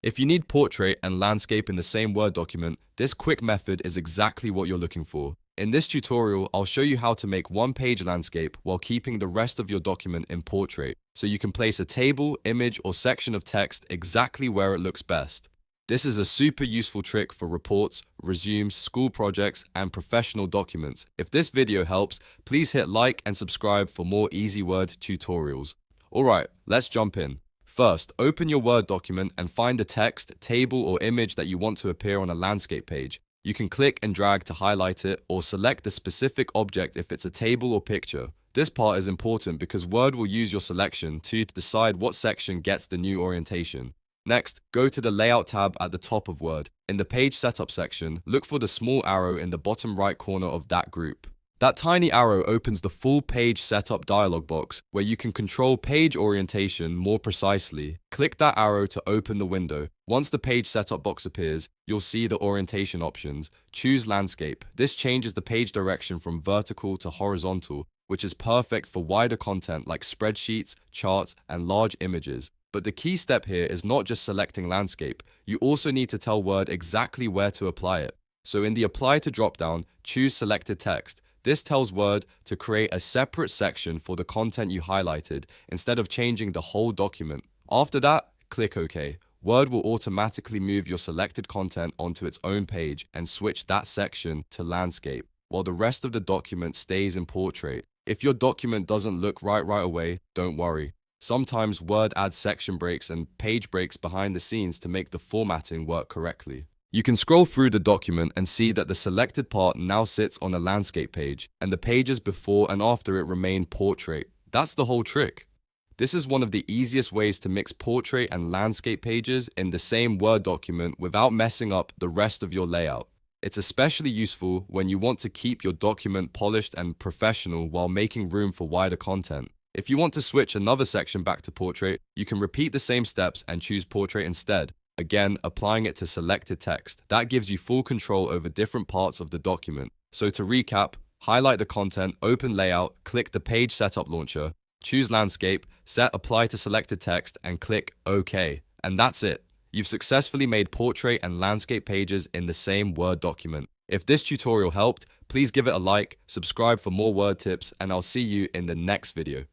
If you need portrait and landscape in the same Word document, this quick method is exactly what you're looking for. In this tutorial, I'll show you how to make one-page landscape while keeping the rest of your document in portrait, so you can place a table, image, or section of text exactly where it looks best. This is a super useful trick for reports, resumes, school projects, and professional documents. If this video helps, please hit like and subscribe for more easy word tutorials. Alright, let's jump in. First, open your Word document and find the text, table, or image that you want to appear on a landscape page. You can click and drag to highlight it, or select the specific object if it's a table or picture. This part is important because Word will use your selection to decide what section gets the new orientation. Next, go to the Layout tab at the top of Word. In the Page Setup section, look for the small arrow in the bottom right corner of that group. That tiny arrow opens the full Page Setup dialog box, where you can control page orientation more precisely. Click that arrow to open the window. Once the Page Setup box appears, you'll see the orientation options. Choose Landscape. This changes the page direction from vertical to horizontal, which is perfect for wider content like spreadsheets, charts, and large images. But the key step here is not just selecting landscape. You also need to tell Word exactly where to apply it. So in the Apply to dropdown, choose Selected Text. This tells Word to create a separate section for the content you highlighted instead of changing the whole document. After that, click OK. Word will automatically move your selected content onto its own page and switch that section to landscape, while the rest of the document stays in portrait. If your document doesn't look right away, don't worry. Sometimes Word adds section breaks and page breaks behind the scenes to make the formatting work correctly. You can scroll through the document and see that the selected part now sits on a landscape page, and the pages before and after it remain portrait. That's the whole trick. This is one of the easiest ways to mix portrait and landscape pages in the same Word document without messing up the rest of your layout. It's especially useful when you want to keep your document polished and professional while making room for wider content. If you want to switch another section back to portrait, you can repeat the same steps and choose portrait instead. Again, applying it to selected text. That gives you full control over different parts of the document. So to recap, highlight the content, open Layout, click the Page Setup launcher, choose Landscape, set Apply to selected text, and click OK. And that's it. You've successfully made portrait and landscape pages in the same Word document. If this tutorial helped, please give it a like, subscribe for more Word tips, and I'll see you in the next video.